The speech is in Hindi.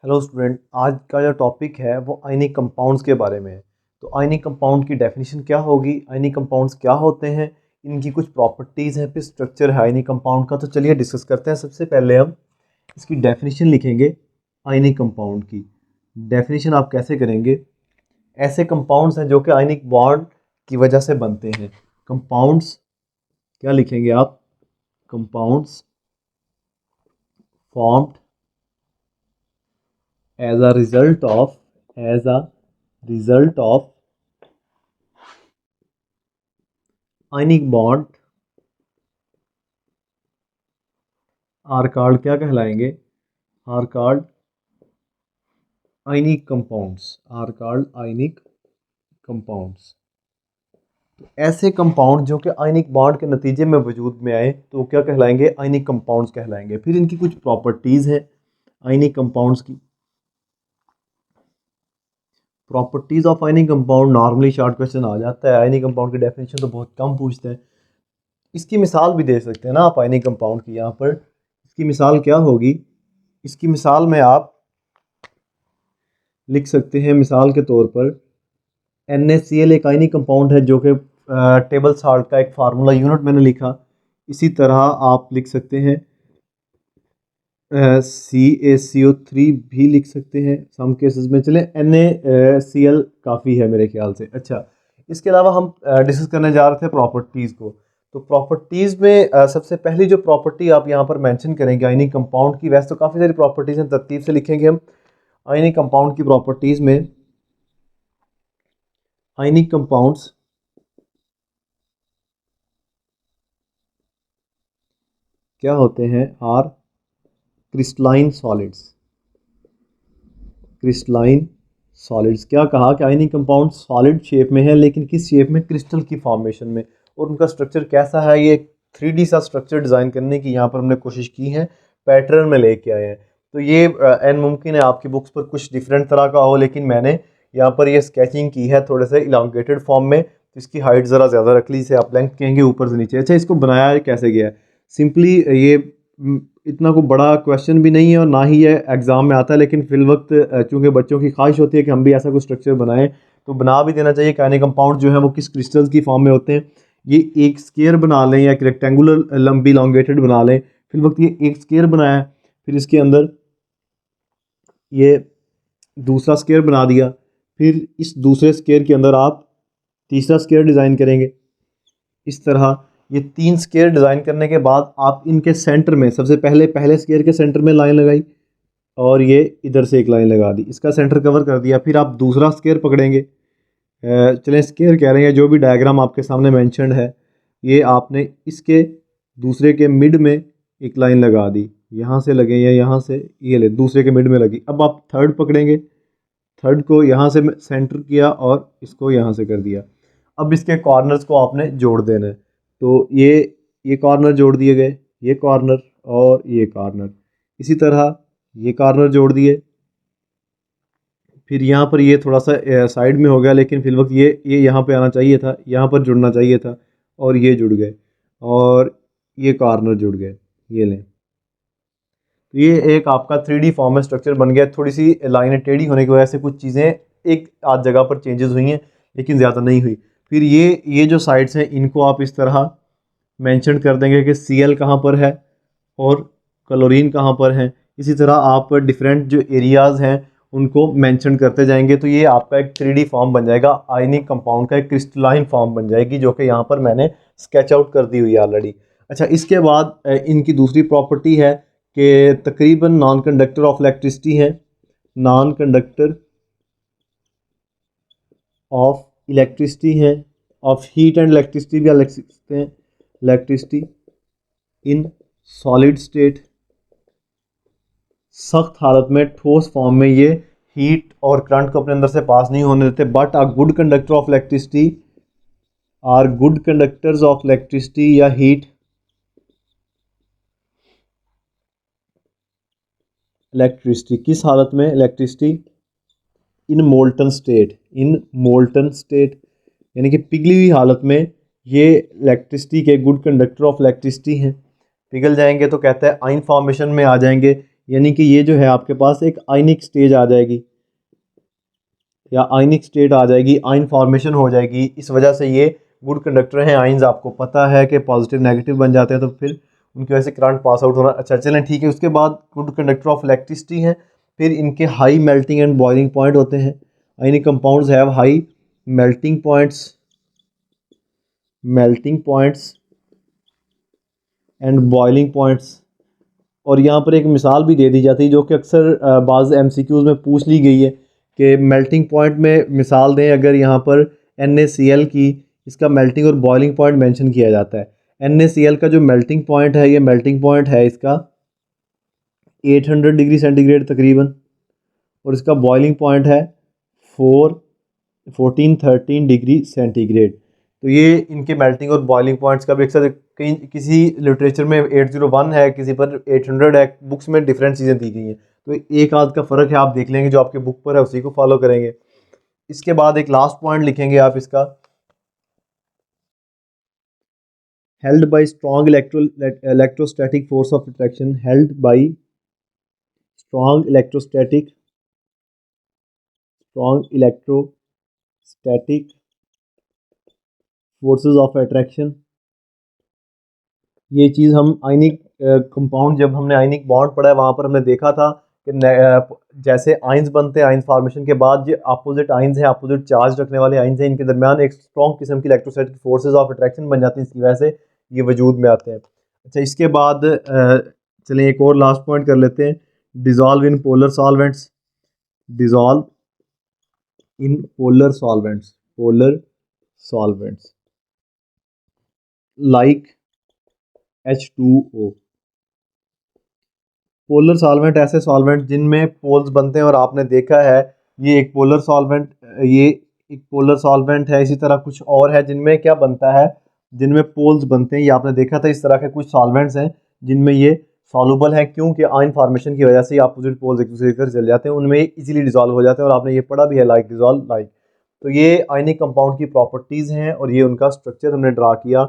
हेलो स्टूडेंट, आज का जो टॉपिक है वो आयनिक कंपाउंड्स के बारे में है। तो आयनिक कंपाउंड की डेफिनेशन क्या होगी, आयनिक कंपाउंड्स क्या होते हैं, इनकी कुछ प्रॉपर्टीज़ हैं, फिर स्ट्रक्चर है आयनिक कंपाउंड का। तो चलिए डिस्कस करते हैं। सबसे पहले हम इसकी डेफिनेशन लिखेंगे। आयनिक कंपाउंड की डेफिनेशन आप कैसे करेंगे? ऐसे कंपाउंड्स हैं जो कि आयनिक बॉन्ड की वजह से बनते हैं। कंपाउंड्स क्या लिखेंगे आप? Compounds formed as a result of ionic bond are called क्या कहलाएंगे? are called ionic compounds। तो ऐसे कंपाउंड जो कि आयनिक बॉन्ड के नतीजे में वजूद में आए तो क्या कहलाएंगे? आयनिक कंपाउंड्स कहलाएंगे। फिर इनकी कुछ प्रॉपर्टीज़ हैं आयनिक कंपाउंड्स की। Properties of ionic compound normally short question आ जाता है। आयनिक कंपाउंड की डेफिनेशन तो बहुत कम पूछते हैं। इसकी मिसाल भी दे सकते हैं ना आप आयनिक कंपाउंड की। यहाँ पर इसकी मिसाल क्या होगी? इसकी मिसाल में आप लिख सकते हैं, मिसाल के तौर पर NaCl एक आयनिक कंपाउंड है जो कि टेबल साल्ट का एक फार्मूला यूनिट मैंने लिखा। इसी तरह आप लिख सकते हैं CaCO3 भी लिख सकते हैं सम केसेस में। चले NaCl काफ़ी है मेरे ख्याल से। अच्छा, इसके अलावा हम डिस्कस करने जा रहे थे प्रॉपर्टीज़ को। तो प्रॉपर्टीज़ में सबसे पहली जो प्रॉपर्टी आप यहाँ पर मेंशन करेंगे आयनिक कंपाउंड की, वैसे तो काफ़ी सारी प्रॉपर्टीज़ हैं, तरतीब से लिखेंगे हम। आयनिक कंपाउंड की प्रॉपर्टीज़ में आयनिक कंपाउंड्स क्या होते हैं? Are crystalline solids. क्या कहा कि आयनिक कंपाउंड सॉलिड शेप में है, लेकिन किस शेप में? क्रिस्टल की फॉर्मेशन में। और उनका स्ट्रक्चर कैसा है? ये 3D सा स्ट्रक्चर डिज़ाइन करने की यहाँ पर हमने कोशिश की है, पैटर्न में लेके आए हैं। तो ये एन मुमकिन है आपकी बुक्स पर कुछ डिफरेंट तरह का हो, लेकिन मैंने यहाँ पर ये स्केचिंग की है थोड़े से इलांगेटेड फॉर्म में। तो इसकी हाइट ज़रा ज़्यादा रख ली, इसे आप लेंथ कहेंगे ऊपर से नीचे। अच्छा, इसको बनाया कैसे गया है? सिंपली ये इतना कोई बड़ा क्वेश्चन भी नहीं है और ना ही ये एग्ज़ाम में आता है, लेकिन फिल वक्त चूँकि बच्चों की ख्वाहिश होती है कि हम भी ऐसा कोई स्ट्रक्चर बनाएं, तो बना भी देना चाहिए। आयनिक कंपाउंड जो है वो किस क्रिस्टल्स की फॉर्म में होते हैं। ये एक स्क्वायर बना लें या एक रेक्टेंगुलर लंबी लॉन्गेटेड बना लें। फिल वक्त ये एक स्क्वायर बनाया, फिर इसके अंदर ये दूसरा स्क्वायर बना दिया, फिर इस दूसरे स्क्वायर के अंदर आप तीसरा स्क्वायर डिज़ाइन करेंगे। इस तरह ये 3 स्क्वायर डिज़ाइन करने के बाद आप इनके सेंटर में सबसे पहले स्क्वायर के सेंटर में लाइन लगाई और ये इधर से एक लाइन लगा दी, इसका सेंटर कवर कर दिया। फिर आप दूसरा स्क्वायर पकड़ेंगे, चलें स्क्वायर कह रहे हैं, जो भी डायग्राम आपके सामने मेंशन्ड है, ये आपने इसके दूसरे के मिड में एक लाइन लगा दी, यहाँ से लगे या यहाँ से, ये ले दूसरे के मिड में लगी। अब आप थर्ड पकड़ेंगे, थर्ड को यहाँ से सेंटर किया और इसको यहाँ से कर दिया। अब इसके कॉर्नर्स को आपने जोड़ देना है। तो ये कॉर्नर जोड़ दिए गए, ये कॉर्नर और ये कॉर्नर। इसी तरह ये कॉर्नर जोड़ दिए। फिर यहाँ पर ये थोड़ा सा साइड में हो गया, लेकिन फिर वक्त ये यहाँ पे आना चाहिए था, यहाँ पर जुड़ना चाहिए था, और ये जुड़ गए और ये कॉर्नर जुड़ गए। ये लें, तो ये एक आपका 3D फॉर्म में स्ट्रक्चर बन गया। थोड़ी सी लाइनें टेढ़ी होने की वजह से कुछ चीज़ें एक आध जगह पर चेंजेस हुई हैं, लेकिन ज़्यादा नहीं हुई। फिर ये जो साइड्स हैं इनको आप इस तरह मेंशन कर देंगे कि Cl कहाँ पर है और क्लोरीन कहाँ पर है। इसी तरह आप डिफरेंट जो एरियाज़ हैं उनको मेंशन करते जाएंगे। तो ये आपका एक 3D फॉर्म बन जाएगा, आयनिक कंपाउंड का एक क्रिस्टलाइन फॉर्म बन जाएगी, जो कि यहाँ पर मैंने स्केच आउट कर दी हुई है ऑलरेडी। अच्छा, इसके बाद इनकी दूसरी प्रॉपर्टी है कि तकरीबन नॉन कंडक्टर ऑफ इलेक्ट्रिसिटी है। नॉन कंडक्टर ऑफ इलेक्ट्रिसिटी है, ऑफ हीट एंड इलेक्ट्रिसिटी भी लिख सकते हैं। इलेक्ट्रिसिटी इन सॉलिड स्टेट, सख्त हालत में, ठोस फॉर्म में ये हीट और करंट को अपने अंदर से पास नहीं होने देते। But are good conductor of electricity, are good conductors of electricity या हीट। इलेक्ट्रिसिटी किस हालत में? इलेक्ट्रिसिटी इन मोल्टन स्टेट, यानी कि पिघली हुई हालत में ये इलेक्ट्रिसिटी के गुड कंडक्टर ऑफ इलेक्ट्रिसिटी हैं। पिघल जाएंगे तो कहता है आयन फॉर्मेशन में आ जाएंगे। यानी कि ये जो है आपके पास एक आयनिक स्टेज आ जाएगी या आयनिक स्टेट आ जाएगी, आयन फॉर्मेशन हो जाएगी। इस वजह से ये गुड कंडक्टर हैं। आयन्स आपको पता है कि पॉजिटिव नेगेटिव बन जाते हैं, तो फिर उनकी वजह से करंट पास आउट होना। अच्छा चलें ठीक है। उसके बाद गुड कंडक्टर ऑफ इलेक्ट्रिसिटी हैं। फिर इनके high melting and boiling point होते हैं। Ionic compounds have high melting points and boiling points. और यहाँ पर एक मिसाल भी दे दी जाती है जो कि अक्सर बाज़ MCQs में पूछ ली गई है कि मेल्टिंग पॉइंट में मिसाल दें। अगर यहाँ पर NaCl की, इसका मेल्टिंग और बॉइलिंग पॉइंट मेंशन किया जाता है। NaCl का जो मेल्टिंग पॉइंट है, ये मेल्टिंग पॉइंट है इसका 800 डिग्री सेंटीग्रेड तकरीबन, और इसका बॉइलिंग पॉइंट है 1413 डिग्री सेंटीग्रेड। तो ये इनके मेल्टिंग और बॉइलिंग पॉइंट्स का भी अक्सर कहीं किसी लिटरेचर में 801 है, किसी पर 800 है। बुक्स में डिफरेंट चीज़ें दी गई हैं, तो एक आध का फ़र्क है, आप देख लेंगे। जो आपके बुक पर है उसी को फॉलो करेंगे। इसके बाद एक लास्ट पॉइंट लिखेंगे आप इसका, held by strong electrostatic force of attraction. Held by strong electrostatic forces of attraction. ये चीज़ हम आयनिक कंपाउंड, जब हमने आयनिक बॉन्ड पढ़ा है वहाँ पर हमने देखा था कि जैसे आयंस बनते हैं, आयंस फॉर्मेशन के बाद जो अपोजिट आयंस हैं, अपोजिट चार्ज रखने वाले आयंस हैं, इनके दरमियान एक स्ट्रॉन्ग किस्म की इलेक्ट्रोस्टैटिक फोर्सेस ऑफ अट्रैक्शन बन जाती हैं। इसकी वजह से ये वजूद में आते हैं। अच्छा इसके बाद चलें एक और लास्ट पॉइंट कर लेते हैं। Dissolve in polar solvents. Dissolve in polar solvents like H2O। Polar solvent ऐसे सॉल्वेंट जिनमें पोल्स बनते हैं, और आपने देखा है ये एक पोलर सॉल्वेंट, ये एक पोलर सॉल्वेंट है। इसी तरह कुछ और है जिनमें क्या बनता है, जिनमें पोल्स बनते हैं। ये आपने देखा था। इस तरह के कुछ सॉल्वेंट्स हैं जिनमें ये सॉल्युबल है, क्योंकि आयन फॉर्मेशन की वजह से अपोजिट पोल्स एक दूसरे के चल जाते हैं, उनमें इजीली डिजॉल्व हो जाते हैं। और आपने ये पढ़ा भी है, लाइक डिजॉल्व लाइक। तो ये आयनिक कंपाउंड की प्रॉपर्टीज़ हैं और ये उनका स्ट्रक्चर हमने ड्रा किया।